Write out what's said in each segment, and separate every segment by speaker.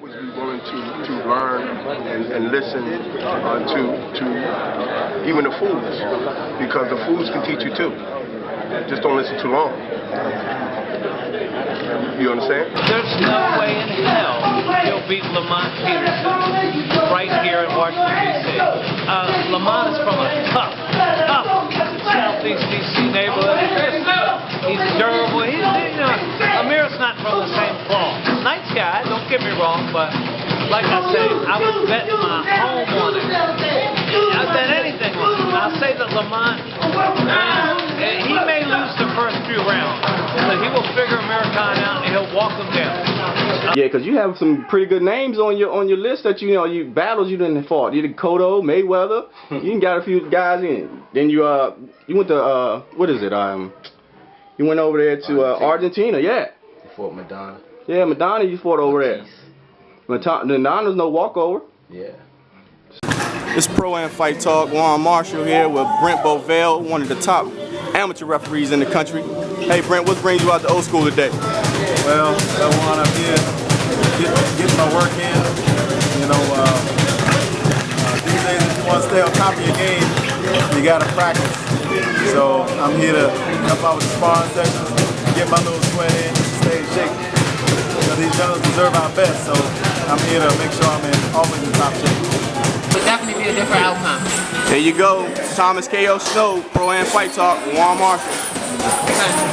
Speaker 1: always be willing to learn and listen to even the fools, because the fools can teach you too. Just don't listen too long. You understand?
Speaker 2: There's no way in hell he'll beat Lamont Peterson right here in Washington, D.C. Lamont is from a tough Southeast D.C. neighborhood. He's durable. Amir's not from the same cloth. Nice guy, don't get me wrong, but like I say, I would bet my home on it. I'd bet anything on it. I'll say that Lamont, he may lose the first few rounds, but he will figure Americana out and he'll walk them down.
Speaker 3: Yeah, because you have some pretty good names on your list that you battles you didn't fought. You did Cotto, Mayweather. You got a few guys in. Then you went to what is it? You went over there to Argentina. Yeah.
Speaker 4: You fought Madonna.
Speaker 3: Yeah, Madonna. You fought over there. Madonna's no walkover.
Speaker 4: Yeah.
Speaker 3: It's Pro-Am Fight Talk. Juan Marshall here with Brent Bovell, one of the top amateur referees in the country. Hey Brent, what brings you out to Old School today?
Speaker 5: Well, I want to get my work in. You know, these days if you want to stay on top of your game, you got to practice. So I'm here to help out with the sparring sessions, get my little sweat in, stay in shape. These gentlemen deserve our best, so I'm here to make sure I'm always in top shape.
Speaker 6: Would definitely be a different outcome.
Speaker 3: There you go. Thomas K.O. Snow, Pro-Am Fight Talk, Juan Marshall.
Speaker 6: Okay.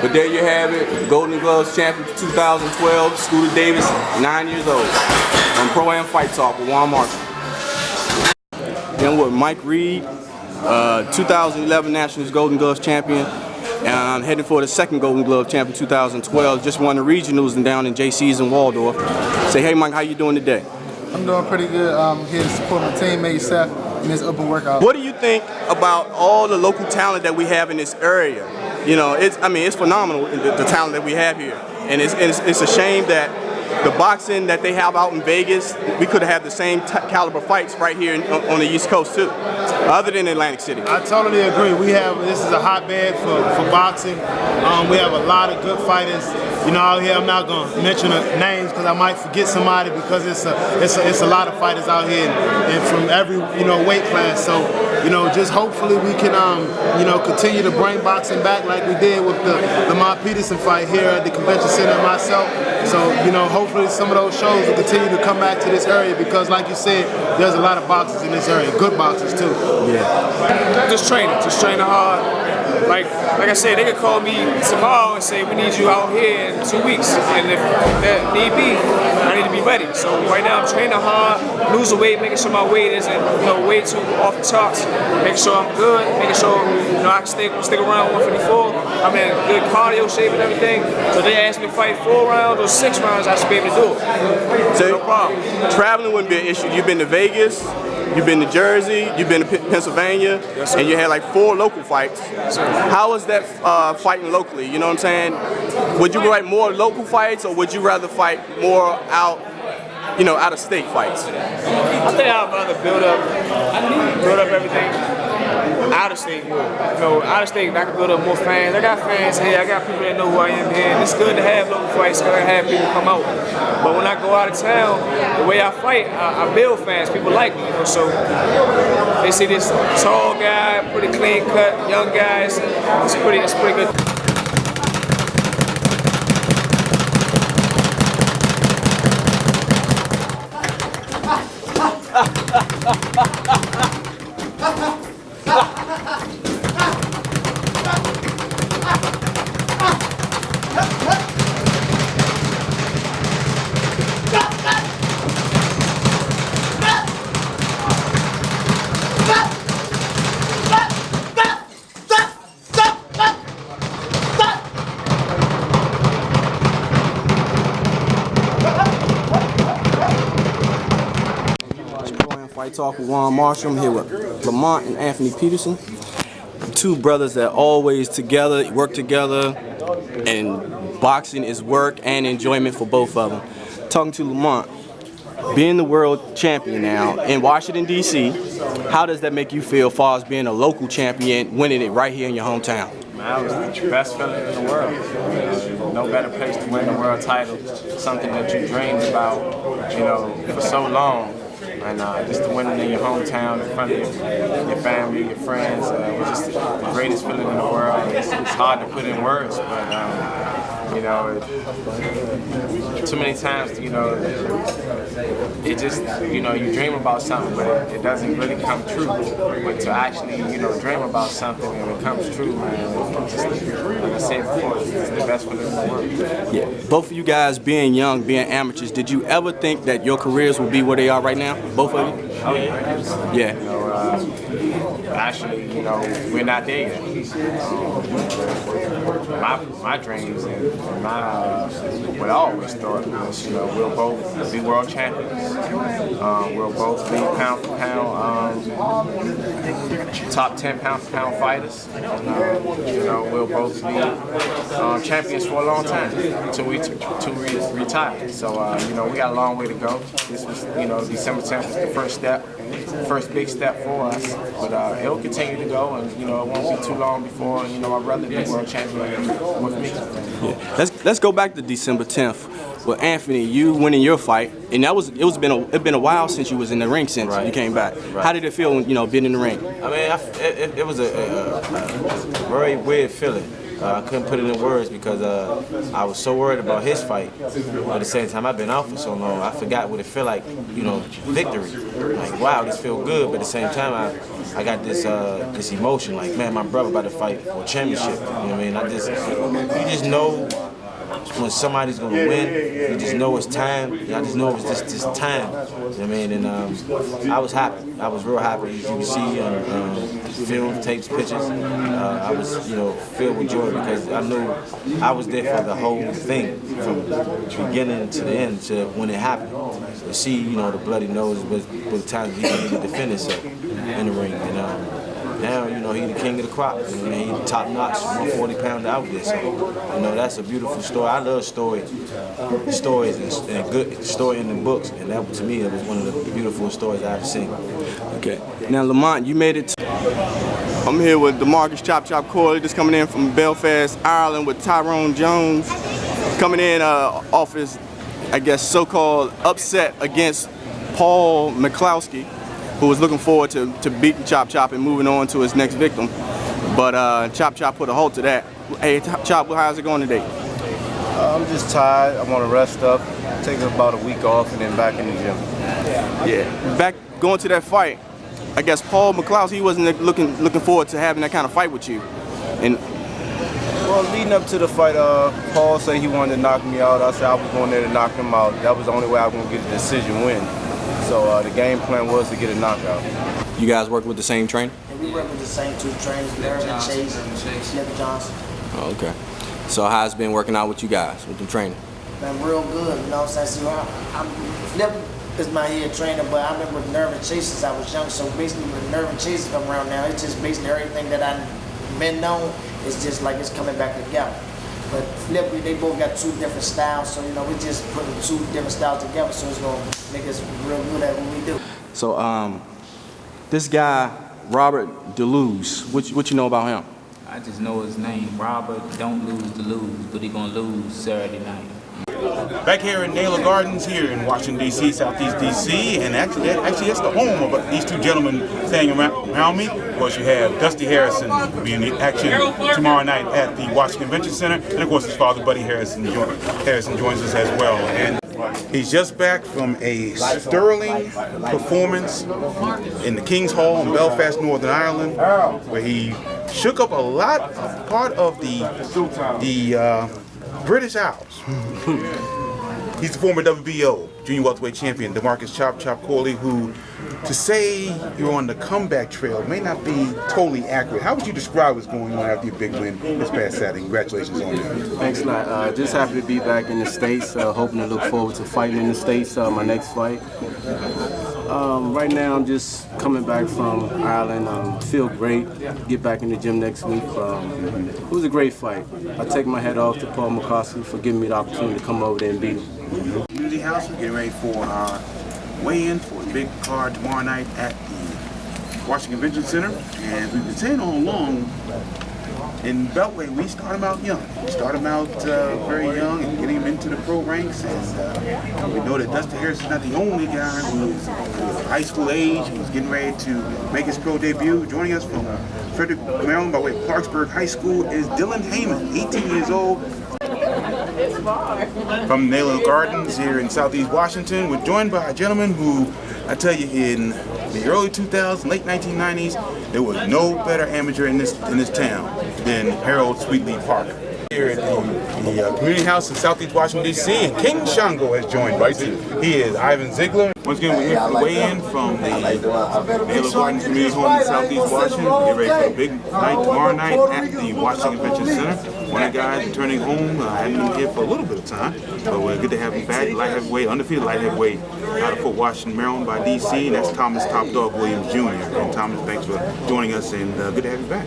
Speaker 3: But there you have it, Golden Gloves champion 2012, Scooter Davis, 9 years old, on Pro-Am Fight Talk with Juan Marshall. Then with Mike Reed, 2011 Nationals Golden Gloves champion, and heading for the second Golden Glove champion 2012, just won the regionals and down in JC's in Waldorf. Say, hey Mike, how you doing today?
Speaker 7: I'm doing pretty good. I'm here to support my teammate Seth in this open workout.
Speaker 3: What do you think about all the local talent that we have in this area? You know, it's phenomenal, the talent that we have here. And it's a shame that the boxing that they have out in Vegas, we could have had the same caliber fights right here on the East Coast too, other than Atlantic City.
Speaker 5: I totally agree. This is a hotbed for boxing. We have a lot of good fighters. You know, out here, I'm not gonna mention names because I might forget somebody, because it's a lot of fighters out here and from every weight class. So just hopefully we can continue to bring boxing back like we did with the Lamont Peterson fight here at the convention center and myself. So hopefully some of those shows will continue to come back to this area, because like you said, there's a lot of boxers in this area, good boxers too.
Speaker 3: Yeah.
Speaker 8: Just training hard. Like I said, they could call me tomorrow and say, we need you out here in 2 weeks. And if that need be, I need to be ready. So right now I'm training hard, losing weight, making sure my weight isn't way too off the charts, making sure I'm good, making sure I can stick around 154. I'm in good cardio shape and everything. So they asked me to fight 4 rounds or 6 rounds, I should be able to do it.
Speaker 3: So
Speaker 8: no problem.
Speaker 3: Traveling wouldn't be an issue. You've been to Vegas, you've been to Jersey, you've been to Pennsylvania,
Speaker 8: yes,
Speaker 3: and you had like 4 local fights.
Speaker 8: Yes,
Speaker 3: how was that fighting locally? You know what I'm saying? Would you like more local fights, or would you rather fight more out of state fights?
Speaker 8: I think I'd rather build up everything out of state more. Out of state I can build up more fans. I got fans here, I got people that know who I am here. And it's good to have local fights, good to have people come out. But when I go out of town, the way I fight, I build fans. People like me, so they see this tall guy, pretty clean cut, young guys. It's pretty good.
Speaker 3: Fight Talk with Juan Marshall. I'm here with Lamont and Anthony Peterson. Two brothers that always together, work together, and boxing is work and enjoyment for both of them. Talking to Lamont, being the world champion now in Washington, D.C., how does that make you feel as far as being a local champion, winning it right here in your hometown?
Speaker 4: Man, it was the best feeling in the world. No better place to win the world title. Something that you dreamed about, you know, for so long. And just to win it in your hometown, in front of your family, your friends, was just the greatest feeling in the world. It's hard to put in words, but you know, too many times, you know, it just, you know, you dream about something, but it doesn't really come true. But to actually, you know, dream about something and it comes true, man, just, like I said before, it's the best feeling in the world.
Speaker 3: Yeah. Both of you guys being young, being amateurs, did you ever think that your careers would be where they are right now? Both of you?
Speaker 4: Oh yeah.
Speaker 3: Yeah.
Speaker 4: You know, actually, you know, we're not there yet. My dreams and my what I always thought was, you know, we'll both be world champions. We'll both be pound for pound, top 10 pound for pound fighters. You know, we'll both be champions for a long time until we retire. So, you know, we got a long way to go. This was, you know, December 10th was the first step, first big step for us. But it'll continue to go, and you know, it won't be too long before, you know, I'd rather be world champion with me.
Speaker 3: Yeah. Let's go back to December 10th. Well, Anthony, you winning your fight, and it's been a while since you was in the ring since you came back.
Speaker 9: Right.
Speaker 3: How did it feel, you know, being in the ring?
Speaker 9: I mean, it was a very weird feeling. I couldn't put it in words because I was so worried about his fight. But at the same time, I've been out for so long, I forgot what it felt like, you know, victory. Like, wow, this feels good, but at the same time, I got this emotion, like, man, my brother about to fight for a championship. You know what I mean? You just know when somebody's gonna win, you just know it's time. I just know it was this time. You know what I mean? And I was happy. I was real happy. You can see film, tapes, pictures. I was, you know, filled with joy because I knew I was there for the whole thing, from the beginning to the end, to when it happened. To see, you know, the bloody nose was the time he needed to defend himself in the ring. And now, you know, he's the king of the crop. I mean, he's top notch, 140-pounder out there. So, you know, that's a beautiful story. I love stories and good story in the books. And that, to me, it was one of the beautiful stories I've seen.
Speaker 3: Okay. Now, Lamont, you made it. I'm here with DeMarcus Chop Chop Corley, just coming in from Belfast, Ireland, with Tyrone Jones, coming in off his, I guess, so-called upset against Paul McClowski, who was looking forward to beating Chop Chop and moving on to his next victim. But Chop Chop put a halt to that. Hey, Chop, how's it going today?
Speaker 10: I'm just tired. I want to rest up, take about a week off, and then back in the gym.
Speaker 3: Yeah, back going to that fight. I guess Paul McClowski, he wasn't looking forward to having that kind of fight with you. And
Speaker 10: well, leading up to the fight, Paul said he wanted to knock me out. I said I was going there to knock him out. That was the only way I was going to get a decision win. So the game plan was to get a knockout.
Speaker 3: You guys work with the same trainer?
Speaker 11: And we work with the same two trainers, Larry Chase and Smith Johnson.
Speaker 3: Oh, okay. So how's it been working out with you guys, with the trainer?
Speaker 11: Been real good, you know what I'm saying? So Flip is my head trainer, but I remember with Nerve and Chase since I was young. So basically when Nerve and Chase come around now, it's just basically everything that I've been known, it's just like it's coming back together. But Flip, they both got two different styles, so you know, we just putting two different styles together, so it's gonna make us real good at what we do.
Speaker 3: So this guy, Robert DeLuz, what you know about him?
Speaker 12: I just know his name. Robert don't lose to lose, but he gonna lose Saturday night.
Speaker 13: Back here in Naylor Gardens here in Washington, D.C., Southeast D.C., and actually that's the home of these two gentlemen standing around me. Of course, you have Dusty Harrison being in action tomorrow night at the Washington Convention Center, and of course his father, Buddy Harrison, joins us as well. And he's just back from a sterling performance in the King's Hall in Belfast, Northern Ireland, where he shook up a part of the British Isles. He's the former WBO junior welterweight champion, DeMarcus Chop Chop Corley, who, to say you're on the comeback trail may not be totally accurate. How would you describe what's going on after your big win this past Saturday? Congratulations on that.
Speaker 10: Thanks a lot. Just happy to be back in the States. Hoping to look forward to fighting in the States, my next fight.
Speaker 3: Right now I'm just coming back from Ireland. Feel great. Get back in the gym next week. It was a great fight. I take my hat off to Paul McCoskey for giving me the opportunity to come over there and beat him.
Speaker 13: Community House, we're getting ready for our weigh-in for a big card tomorrow night at the Washington Convention Center. And we've been saying all along, in Beltway, we start them out young. We start them out very young and getting them into the pro ranks. And we know that Dusty Harris is not the only guy who's high school age, who's getting ready to make his pro debut. Joining us from Frederick, Maryland, by way of Clarksburg High School, is Dylan Heyman, 18 years old. From Naylor Gardens here in Southeast Washington. We're joined by a gentleman who, I tell you, in the early 2000s, late 1990s, there was no better amateur in this town than Harold Sweetly Parker. Here at the Community House in Southeast Washington, D.C., and King Shango has joined us. He is Ivan Ziegler. Once again, we're here for the weigh-in from the Naylor Gardens Community Home in Southeast Washington. Get ready for a big night tomorrow night at the Washington Convention Center. One of the guys returning home. I hadn't been here for a little bit of time, but we're good to have him back. Light heavyweight, undefeated light heavyweight out of Fort Washington, Maryland by D.C. And that's Thomas Top Dog Williams Jr. And Thomas, thanks for joining us, and good to have you back.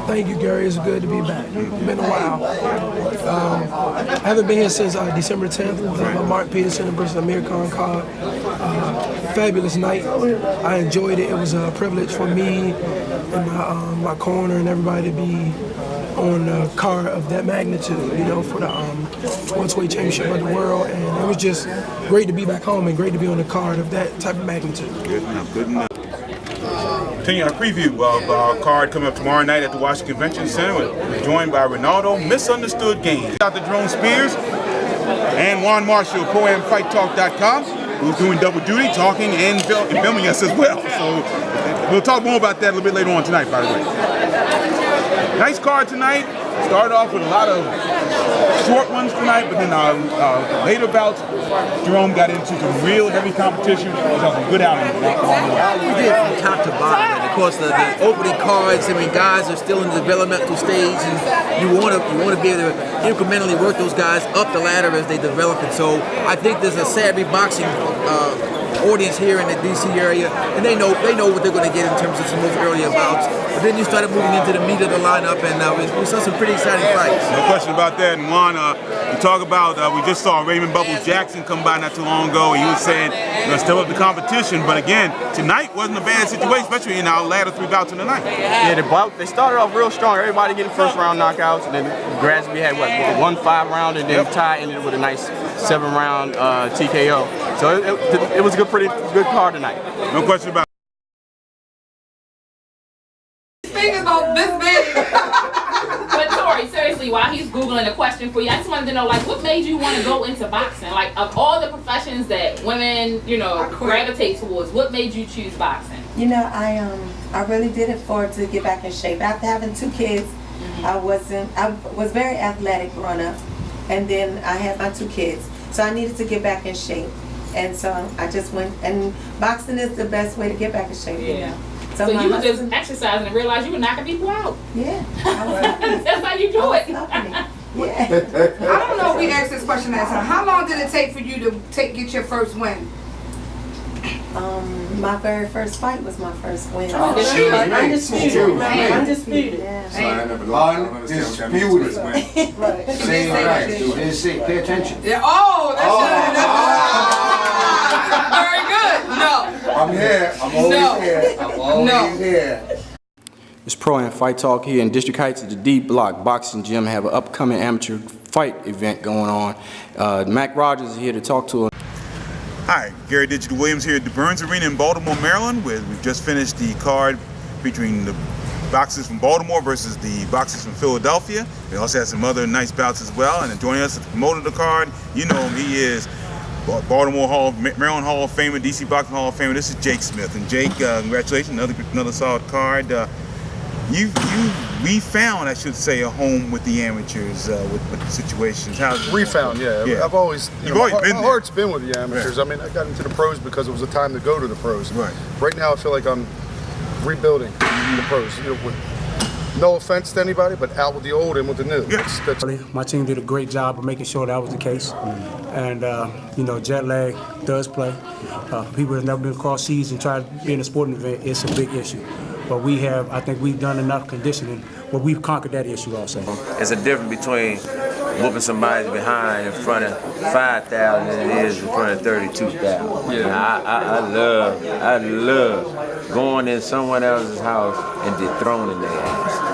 Speaker 14: Thank you, Gary. It's good to be back. It's been a while. I haven't been here since December 10th with Mark Peterson versus Amir Khan card. Fabulous night. I enjoyed it. It was a privilege for me and my corner and everybody to be on the card of that magnitude, you know, for the welterweight championship of the world, and it was just great to be back home and great to be on the card of that type of magnitude.
Speaker 13: Good enough, good enough. Continue our preview of our card coming up tomorrow night at the Washington Convention Center. We're joined by Ronaldo Misunderstood Games, Dr. Jerome Spears, and Juan Marshall, ProAmFightTalk.com, who's doing double duty, talking and filming us as well. So we'll talk more about that a little bit later on tonight, by the way. Nice card tonight. Started off with a lot of short ones tonight, but then later bouts, Jerome got into some real heavy competition. It was a good outing.
Speaker 15: We did from top to bottom, and of course the opening cards. I mean, guys are still in the developmental stage, and you want to be able to incrementally work those guys up the ladder as they develop. And so I think there's a savvy boxing audience here in the DC area, and they know what they're going to get in terms of some of those earlier bouts. But then you started moving into the meat of the lineup, and we saw some pretty exciting fights.
Speaker 13: No question about that. And Juan, you talk about, we just saw Raymond Bubbles Jackson come by not too long ago. He was saying, step up the competition. But again, tonight wasn't a bad situation, especially in our latter three bouts of the night.
Speaker 3: Yeah, they started off real strong. Everybody getting first round knockouts, and then gradually we had one 5-round, and then Ty ended with a nice 7-round TKO. So it was a pretty good card tonight.
Speaker 13: No question about it.
Speaker 6: Fingers on this big. But Tori, seriously, while he's Googling a question for you, I just wanted to know, like, what made you want to go into boxing? Like, of all the professions that women, gravitate towards, what made you choose boxing?
Speaker 16: You know, I really did it to get back in shape. After having 2 kids, I was very athletic growing up, and then I had my 2 kids, so I needed to get back in shape. And so I just went, and boxing is the best way to get back in shape.
Speaker 6: Yeah.
Speaker 16: You know?
Speaker 6: So you were just exercising and realized you were knocking people out.
Speaker 16: Yeah.
Speaker 6: That's how you do it.
Speaker 16: Yeah.
Speaker 17: I don't know if we asked this question last time. How long did it take for you to get your first win?
Speaker 16: My very first fight was my first win.
Speaker 17: Undisputed.
Speaker 16: Undisputed.
Speaker 17: Undisputed.
Speaker 16: Undisputed.
Speaker 17: Say it right.
Speaker 18: Didn't say, pay attention.
Speaker 17: Yeah. Oh, that's very good. No.
Speaker 18: I'm here. I'm always here. I'm always here.
Speaker 3: It's Pro Am Fight Talk here in District Heights at the D Block Boxing Gym. Have an upcoming amateur fight event going on. Mac Rogers is here to talk to us.
Speaker 13: Hi, Gary Digital Williams here at the Burns Arena in Baltimore, Maryland, where we've just finished the card featuring the boxers from Baltimore versus the boxers from Philadelphia. We also had some other nice bouts as well. And joining us at the promoter of the card, you know him, he is Baltimore Maryland Hall of Famer, DC Boxing Hall of Famer. This is Jake Smith. And Jake, congratulations, another solid card. We found, I should say, a home with the amateurs with the situations.
Speaker 19: We found, yeah. I've always,
Speaker 13: You've always been there.
Speaker 19: My heart's been with the amateurs. Right. I mean, I got into the pros because it was a time to go to the pros.
Speaker 13: Right.
Speaker 19: Right now, I feel like I'm rebuilding the pros. No offense to anybody, but out with the old, in with the new. That's
Speaker 20: My team did a great job of making sure that was the case. And, you know, jet lag does play. People that have never been across seas and tried to be in a sporting event, it's a big issue. But I think we've done enough conditioning, but we've conquered that issue also.
Speaker 21: There's a difference between whooping somebody behind in front of 5,000 than it is in front of 32,000. Yeah. I love going in someone else's house and dethroning their ass.